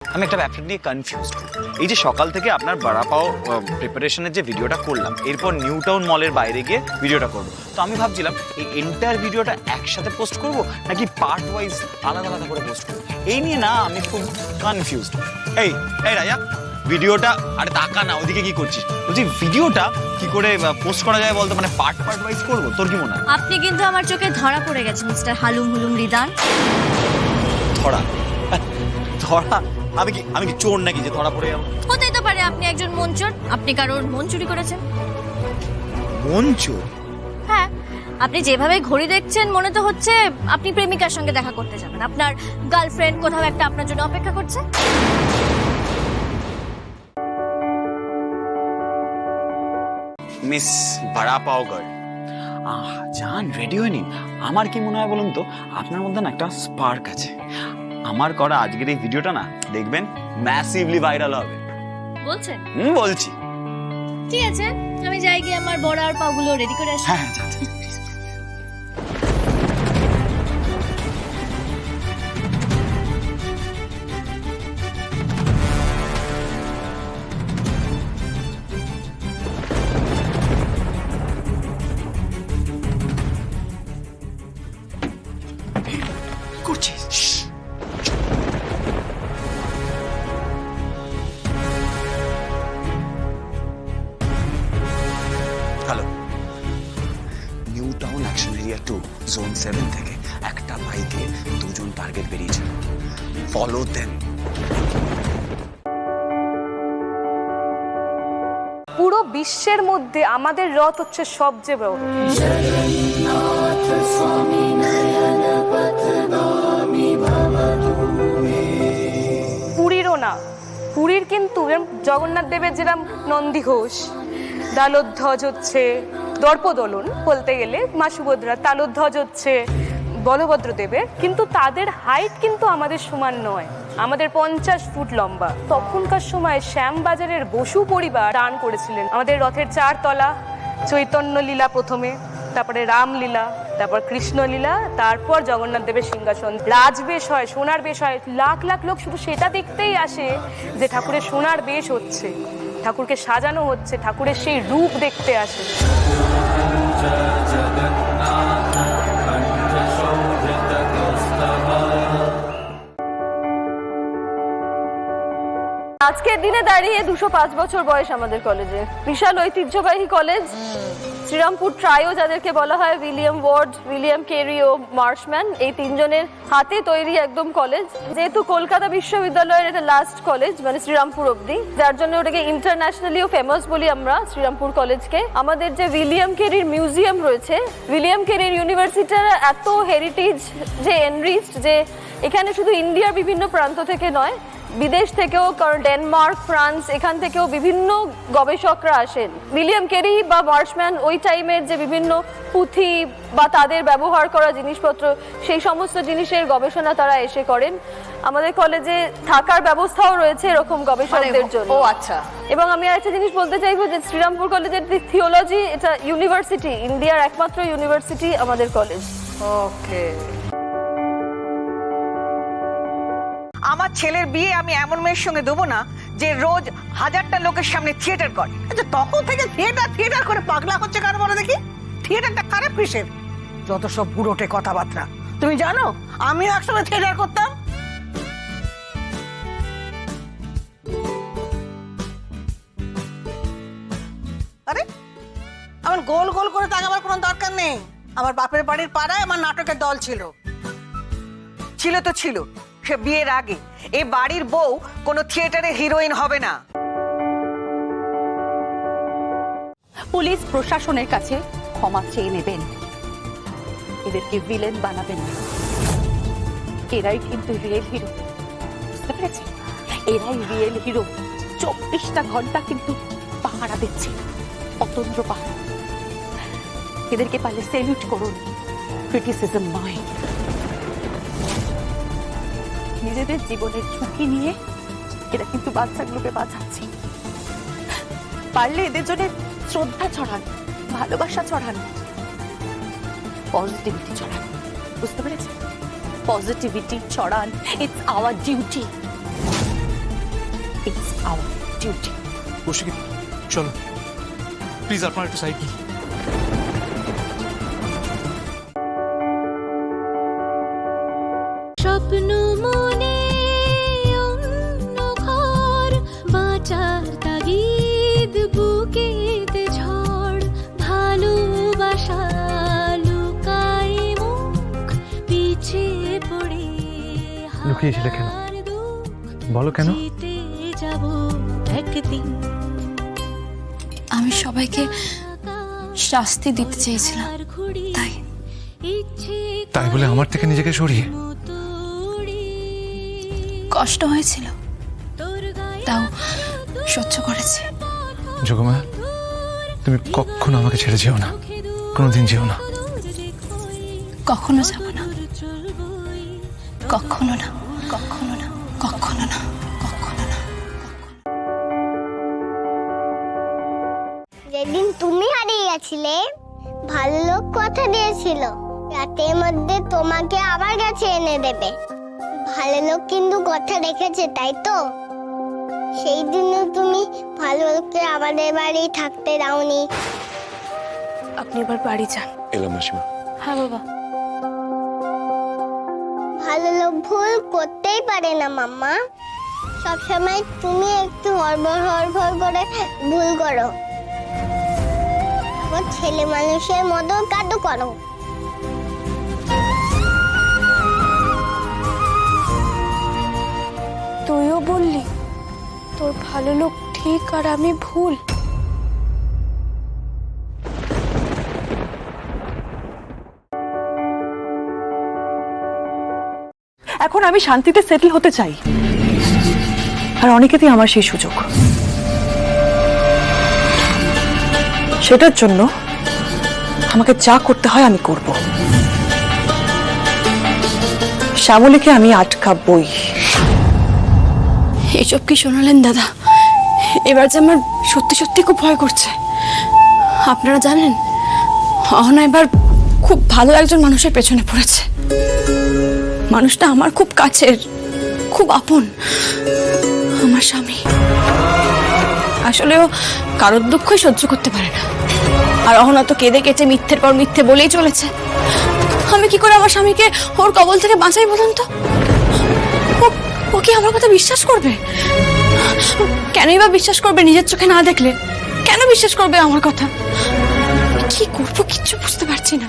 আমি একটা ব্যাপার নিয়ে কনফিউজড। এই যে সকাল থেকে আপনার বড়াপাও প্রিপারেশনের যে ভিডিওটা করলাম, এরপর নিউ টাউন মলের বাইরে গিয়ে ভিডিওটা করবো, তো আমি ভাবছিলাম এই এন্টায়ার ভিডিওটা একসাথে পোস্ট করব নাকি পার্ট ওয়াইজ আলাদা আলাদা করে পোস্ট করবো, এই নিয়ে না আমি খুব কনফিউজড। এই এই রাজা, ভিডিওটা আরে তাকা না, ওদিকে কি করছিস? বলছি ভিডিওটা কি করে পোস্ট করা যায় বলতো, মানে পার্ট পার্ট ওয়াইজ করবো, তোর কি মনে হয়? আপনি কিন্তু আমার চোখে ধরা পড়ে গেছে মিস্টার হালুম হুলুম রিদান। ধরা? ধরা? আমি কি চোর নাকি যে ধরা পড়ে যাবো? হতেই তো পারে আপনি একজন মন চোর, আপনি কারোর মন চুরি করেছেন। মন চোর? হ্যাঁ, আপনি যেভাবে ঘড়ি দেখছেন মনে তো হচ্ছে আপনি প্রেমিকার সঙ্গে দেখা করতে যাবেন, আপনার গার্লফ্রেন্ড কোথাও একটা আপনার জন্য অপেক্ষা করছে। মিস বড়াপাও গার্ল, জান রেডি হয়ে নিন। আমার কি মনে হয় বলুন তো, আপনার মধ্যে না একটা স্পার্ক আছে। আমার করা আজকের এই ভিডিওটা না দেখবেন ম্যাসিভলি ভাইরাল হবে। বলছেন? বলছি। ঠিক আছে, আমি যাই গিয়ে আমার বড় আর পাগুলো রেডি করে আসি। হ্যাঁ যা। করছিস? Hello, new town action area 2 zone 7 থেকে একটা বাইকে দুজন টার্গেট বেরিয়েছে। Follow them. পুরো বিশ্বের মধ্যে আমাদের রথ হচ্ছে সবচেয়ে বড়। পুরীরও না, পুরীর কিন্তু জগন্নাথ দেবের যেরকম নন্দী ঘোষ, তালোধ্বজ হচ্ছে দর্পদলন বলতে গেলে, মা সুভদ্রা তালোধ্বজ হচ্ছে বলভদ্র দেবের, কিন্তু তাদের হাইট কিন্তু আমাদের সমান নয়। আমাদের 50 ফুট লম্বা। তখনকার সময় শ্যামবাজারের বসু পরিবার দান করেছিলেন আমাদের রথের 4 তলা। চৈতন্য লীলা প্রথমে, তারপরে রামলীলা, তারপর কৃষ্ণলীলা, তারপর জগন্নাথ দেবের সিংহাসন। রাজবেশ হয়, সোনার বেশ হয়, লাখ লাখ লোক শুধু সেটা দেখতেই আসে যে ঠাকুরের সোনার বেশ হচ্ছে, ঠাকুরকে সাজানো হচ্ছে, ঠাকুরের সেই রূপ দেখতে আসে। আজকের দিনে দাঁড়িয়ে 205 বছর বয়স আমাদের কলেজে। বিশাল ঐতিহ্যবাহী কলেজ। শ্রীরামপুর ট্রাইও যাদেরকে বলা হয়, উইলিয়াম ওয়ার্ড, উইলিয়াম কেরি ও মার্শম্যান, এই তিনজনের হাতে তৈরি একদম কলেজ। যেহেতু কলকাতা বিশ্ববিদ্যালয়ের এটা লাস্ট কলেজ, মানে শ্রীরামপুর অবধি, যার জন্য ওটাকে ইন্টারন্যাশনালিও ফেমাস বলি আমরা শ্রীরামপুর কলেজকে। আমাদের যে উইলিয়াম কেরির মিউজিয়াম রয়েছে, উইলিয়াম কেরির ইউনিভার্সিটির এত হেরিটেজ যে এনরিচড, যে এখানে শুধু ইন্ডিয়ার বিভিন্ন প্রান্ত থেকে নয়, বিদেশ থেকেও, কারণ ডেনমার্ক, ফ্রান্স, এখান থেকেও বিভিন্ন গবেষকরা আসেন। উইলিয়াম কেরি বা মার্শম্যান ওই টাইমের যে বিভিন্ন পুঁথি বা তাদের ব্যবহার করা জিনিসপত্র, সেই সমস্ত জিনিসের গবেষণা তারা এসে করেন। আমাদের কলেজে থাকার ব্যবস্থাও রয়েছে এরকম গবেষকদের জন্য। ও আচ্ছা। এবং আমি আরেকটা জিনিস বলতে চাইবো যে শ্রীরামপুর কলেজের থিওলজি, এটা ইউনিভার্সিটি, ইন্ডিয়ার একমাত্র ইউনিভার্সিটি আমাদের কলেজ। ওকে। আমার ছেলের বিয়ে আমি এমন মেয়ের সঙ্গে দেবো না যে রোজ 1000টা লোকের সামনে থিয়েটার করে। আচ্ছা, তখন থেকে থিয়েটার করে পাগলা হচ্ছে কার বলো দেখি? থিয়েটারটা খারাপ কিসের? যত সব বুড়োটে কথাবার্তা। তুমি জানো আমিও একসময় থিয়েটার করতাম। আরে আমার গোল গোল করে তাকাবার কোনো দরকার নেই। আমার বাপের বাড়ির পাড়ায় আমার নাটকের দল ছিল। ছিল তো ছিল, সে বিয়ের আগে। এই বাড়ির বউ কোনো থিয়েটারে হিরোইন হবে না। পুলিশ প্রশাসনের কাছে ক্ষমা চেয়ে নেবেন, এদেরকে ভিলেন বানাবেন না। এরাই কিন্তু রিয়েল হিরো, বুঝতে পেরেছেন? এরাই রিয়েল হিরো। 24টা ঘন্টা কিন্তু পাহারা দিচ্ছে, অতন্দ্র পাহারা। এদেরকে পারলে সেলুট করুন, ক্রিটিসিজম নয়। নিজেদের জীবনের ঝুঁকি নিয়ে এরা কিন্তু বাচ্চাগুলোকে বাঁচাচ্ছে। পারলে এদের জন্য শ্রদ্ধা ছড়ান, ভালোবাসা ছড়ান, পজিটিভিটি ছড়ান, বুঝতে পেরেছেন? পজিটিভিটি ছড়ান, ইটস আওয়ার ডিউটি। আমার ডিউটি। কৌশিকী চলো প্লিজ, আপনার একটু সাইড নিন। স্বপ্ন মনে অন্য ঘর বাঁচার তাগিদ বুকেতে ঝড় ভালোবাসা লুকায় মুখ পিছিয়ে পড়ে লুকিয়েছিলে কেন? বলো কেন? যাব একদিন আমি সবাইকে শাস্তি দিতে চেয়েছিলাম, তাই তাই বলে আমার থেকে নিজেকে সরিয়ে? কষ্ট হয়েছিল, তাও সহ্য করেছি। যোগমা, তুমি কখনো আমাকে ছেড়ে যেও না, কোনোদিন যেও না। কখনো যাব না, কখনো না, কখনো না, কখনো না, কখনো না। যেদিন তুমি হারিয়ে গেছিলে, ভালো লোক কথা দিয়েছিল রাতের মধ্যে তোমাকে আমার কাছে এনে দেবে। ভালো লোক কিন্তু কথা রেখেছে, তাই তো? সেই দিনও তুমি ভালো লোককে আমাদের বাড়ি থাকতে দাওনি। আপনি এবার বাড়ি যান। এলাম মাসিমা। হ্যাঁ বাবা। ভালো লোক ভুল করতেই পারে না মাম্মা। সবসময় তুমি একটু হড়বড় হড়বড় করে ভুল করো, আবার ছেলে মানুষের মতো কাটু করো। তুইও বললি তোর ভালো লোক ঠিক আর আমি ভুল। এখন আমি শান্তিতে সেটেল হতে চাই, আর অনেকেতেই আমার সেই সুযোগ। সেটার জন্য আমাকে যা করতে হয় আমি করব। শ্যামলীকে আমি আটকাবই। এসব কি শোনালেন দাদা? এবার যে আমার সত্যি সত্যি খুব ভয় করছে। আপনারা জানেন, অহনা এবার খুব ভালো একজন মানুষের পেছনে পড়েছে। মানুষটা আমার খুব কাছের, খুব আপন, আমার স্বামী। আসলেও কারোর দুঃখই সহ্য করতে পারে না। আর অহনা তো কেঁদে কেটে মিথ্যের পর মিথ্যে বলেই চলেছে। আমি কি করে আমার স্বামীকে ওর কবল থেকে বাঁচাই বলুন তো? ও কি আমার কথা বিশ্বাস করবে? কেনই বা বিশ্বাস করবে নিজের চোখে না দেখলে? কেন বিশ্বাস করবে আমার কথা? কি করবো কিচ্ছু বুঝতে পারছি না।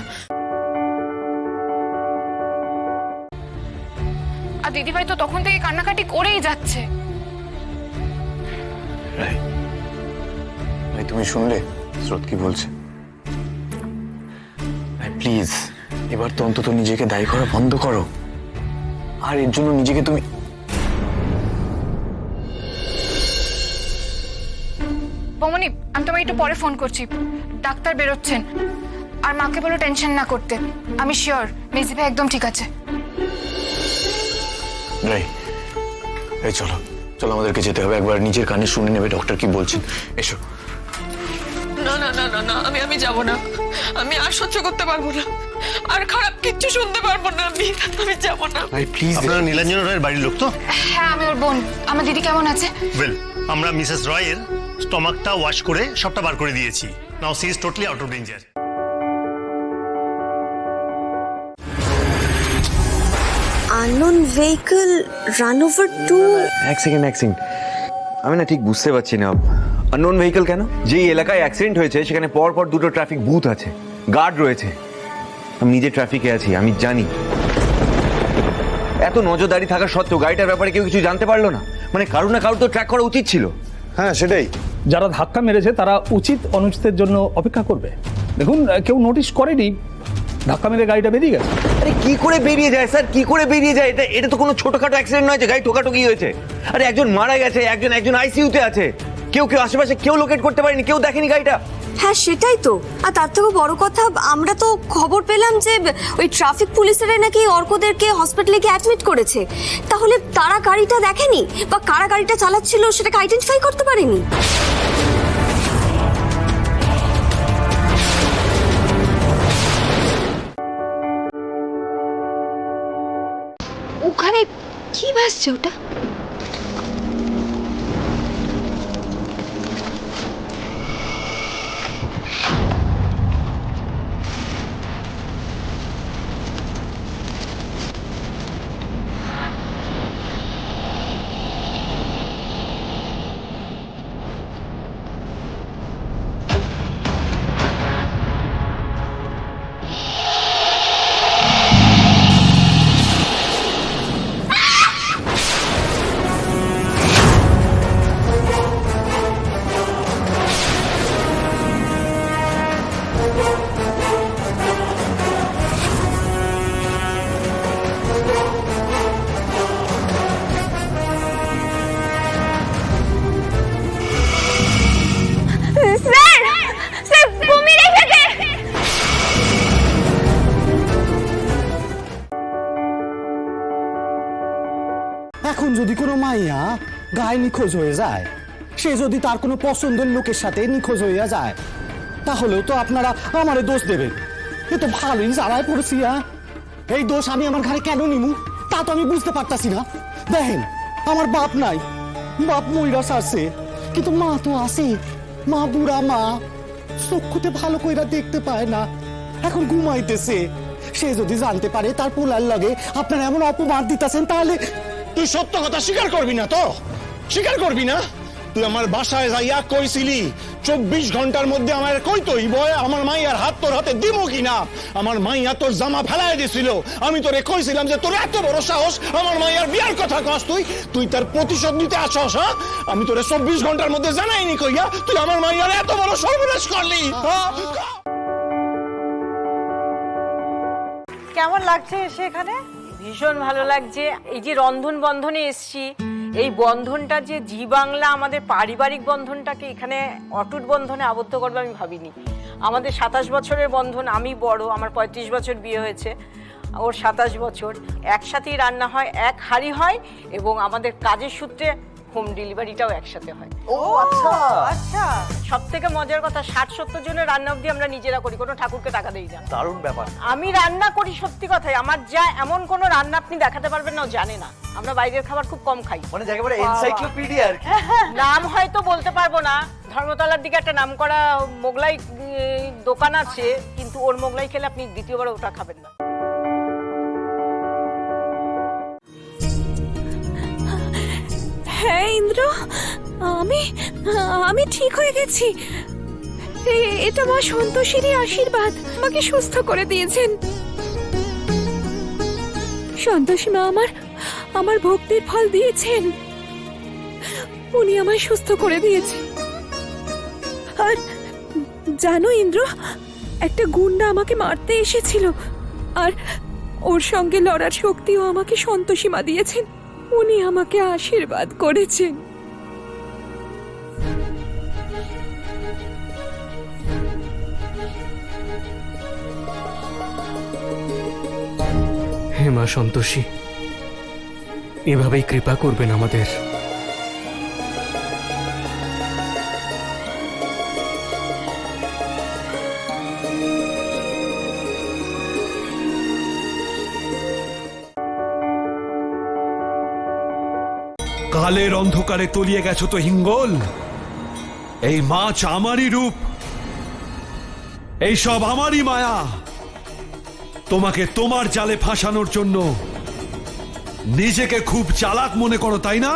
আর দিদিভাই তো তখন থেকে কান্নাকাটি করেই যাচ্ছে। ভাই তুমি শুনলে স্রোত কি বলছে? প্লিজ এবার তো অন্তত নিজেকে দায়ী করা বন্ধ করো, আর এর জন্য নিজেকে তুমি। বৌমনি, আমি তোমায় একটু পরে ফোন করছি। ডাক্তার বেরোচ্ছেন, আর মাকে বলো টেনশন না করতে। আমি শিওর মেজি ভাই একদম ঠিক আছে। রাই, এই চলো চলো, আমাদেরকে যেতে হবে। একবার নিজের কানে শুনে নেবে ডক্টর কি বলছেন। এসো। না না না না না, আমি যাব না। আমি আর সহ্য করতে পারবো না, আর খারাপ কিচ্ছু শুনতে পারবো না। আমি যাব না। ভাই প্লিজ। আপনারা নীলাঞ্জন রায়ের বাড়ির লোক তো? হ্যাঁ, আমি ওর বোন। আমার দিদি কেমন আছে? ওয়েল, আমরা মিসেস রয়ের স্টমাকটা ওয়াশ করে সবটা বার করে দিয়েছি। Now she is totally out of danger. unknown vehicle run over to এক সেকেন্ড আমি না ঠিক বুঝতে পারছি না, আননোন ভেহিকল কেন? যেই এলাকায় অ্যাক্সিডেন্ট হয়েছে সেখানে পর পর দুটো ট্রাফিক বুথ আছে, গার্ড রয়েছে। আমি নিজে ট্রাফিকে আছি, আমি জানি। এত নজরদারি থাকা সত্ত্বেও গাড়িটার ব্যাপারে কেউ কিছু জানতে পারলো না? মানে কারুর না কারুর তো ট্র্যাক করা উচিত ছিল। হ্যাঁ সেটাই। যারা ধাক্কা মেরেছে তারা উচিত অনুচিতের জন্য অপেক্ষা করবে। দেখুন, কেউ নোটিশ করেনি, ধাক্কা মেরে গাড়িটা বেরিয়ে গেছে। আরে কি করে বেরিয়ে যায় স্যার, কি করে বেরিয়ে যায়? এটা তো কোনো ছোটখাটো অ্যাক্সিডেন্ট নয় যে গাড়ি ঠোকাঠুকি হয়েছে। আরে একজন মারা গেছে, একজন আইসিইউতে আছে, কেউ আশেপাশে কেউ লোকেট করতে পারেনি, কেউ দেখেনি গাড়িটা। হ্যাঁ সেটাই তো। আর তার থেকে বড় কথা, আমরা তো খবর পেলাম যে ওই ট্রাফিক পুলিশেরা নাকি অর্কদেরকে হসপিটালে গিয়ে অ্যাডমিট করেছে। তাহলে তারা গাড়িটা দেখেনি, বা কারা গাড়িটা চালাচ্ছিল সেটাকে আইডেন্টিফাই করতে পারেনি। ওখানে কি ভাসছে ওটা? যদি কোনো মাইয়া গায়ে নিখোঁজ হয়ে যায়, সে যদি তার কোনো পছন্দের লোকের সাথে নিখোঁজ হইয়া যায়, তাহলেও তো আপনারা আমারে দোষ দেবেন। এ তো ভালোই জ্বালায় পড়েছি। এই দোষ আমি আমার ঘরে কেন নিমু তা তো আমি বুঝতে পারতাছি না। দেখেন, আমার বাপ নাই, বাপ মইরা সারছে, কিন্তু মা তো আছে। মা বুড়া মা, চক্ষুতে ভালো কইরা দেখতে পায় না, এখন ঘুমাইতেছে। সে যদি জানতে পারে তার পোলার লগে আপনারা এমন অপমান দিতেছেন, তাহলে তুই সত্য কথা স্বীকার করবি না তো? স্বীকার করবি না? তুই আমার বাসায় যাইয়া কইছিলি 24 ঘন্টার মধ্যে আমার কইতই বয় আমার মাইয়ার হাত তোর হাতে দিমু কিনা। আমার মাইয়া তোর জামা ফেলায় দিছিল, আমি তোরে কইছিলাম যে তোর এত বড় সাহস আমার মাইয়ার বিয়ার কথা কস, তুই তার প্রতিশোধ নিতে আসস। হ্যাঁ, আমি তোরে 24 ঘন্টার মধ্যে জানাইনি কইয়া তুই আমার মাইয়ার এত বড় সর্বনাশ করলি। কেমন লাগছে সেখানে? ভীষণ ভালো লাগছে। এই যে রন্ধন বন্ধনে এসছি, এই বন্ধনটা যে জি বাংলা আমাদের পারিবারিক বন্ধনটাকে এখানে অটুট বন্ধনে আবদ্ধ করবে আমি ভাবিনি। আমাদের 27 বছরের বন্ধন, আমি বড়, আমার 35 বছর বিয়ে হয়েছে, ওর 27 বছর। একসাথেই রান্না হয়, এক হাঁড়ি হয়, এবং আমাদের কাজের সূত্রে হোম ডেলিভারিটাও একসাথে হয়। ও আচ্ছা আচ্ছা। সব থেকে মজার কথা, 60-70 জনের রান্না অবধি আমরা নিজেরা করি, কোনো ঠাকুরকে টাকা দেই না। দারুণ ব্যাপার। আমি রান্না করি, সত্যি কথাই। আমার যা এমন কোনো রান্না আপনি দেখাতে পারবেন না ও জানে না। আমরা বাইরের খাবার খুব কম খাই, মানে একেবারে এনসাইক্লোপিডিয়া আর কি। নাম হয়তো বলতে পারবো না। ধর্মতলার দিকে একটা নামকরা মোগলাই দোকান আছে, কিন্তু ওর মোগলাই খেলে আপনি দ্বিতীয়বার ওটা খাবেন না। হ্যাঁ ইন্দ্র, আমি ঠিক হয়ে গেছি। এটা মা সন্তোষীরই আশীর্বাদ, আমাকে সুস্থ করে দিয়েছেন। সন্তোষী মা আমার ভক্তির ফল দিয়েছেন, উনি আমায় সুস্থ করে দিয়েছেন। আর জানো ইন্দ্র, একটা গুন্ডা আমাকে মারতে এসেছিল, আর ওর সঙ্গে লড়ার শক্তিও আমাকে সন্তোষী মা দিয়েছেন। উনি আমাকে আশীর্বাদ করেছেন। হে মা সন্তোষী, এভাবেই কৃপা করবেন আমাদের। কালের অন্ধকারে তলিয়ে গেছো তো হিঙ্গল। এই মাছ আমারই রূপ, এই সব আমারই মায়া। তোমাকে তোমার জালে ফাঁসানোর জন্য নিজেকে খুব চালাক মনে করো, তাই না?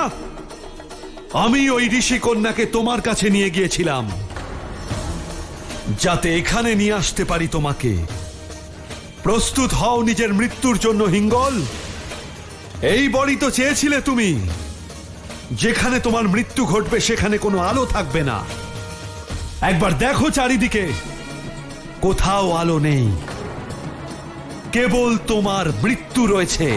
আমি ওই ঋষি কন্যাকে তোমার কাছে নিয়ে গিয়েছিলাম যাতে এখানে নিয়ে আসতে পারি তোমাকে। প্রস্তুত হও নিজের মৃত্যুর জন্য হিঙ্গল। এই বড়ি তো চেয়েছিলে তুমি। যেখানে তোমার মৃত্যু ঘটবে সেখানে কোনো আলো থাকবে না। একবার দেখো চারিদিকে, কোথাও আলো নেই, কেবল তোমার মৃত্যু রয়েছে।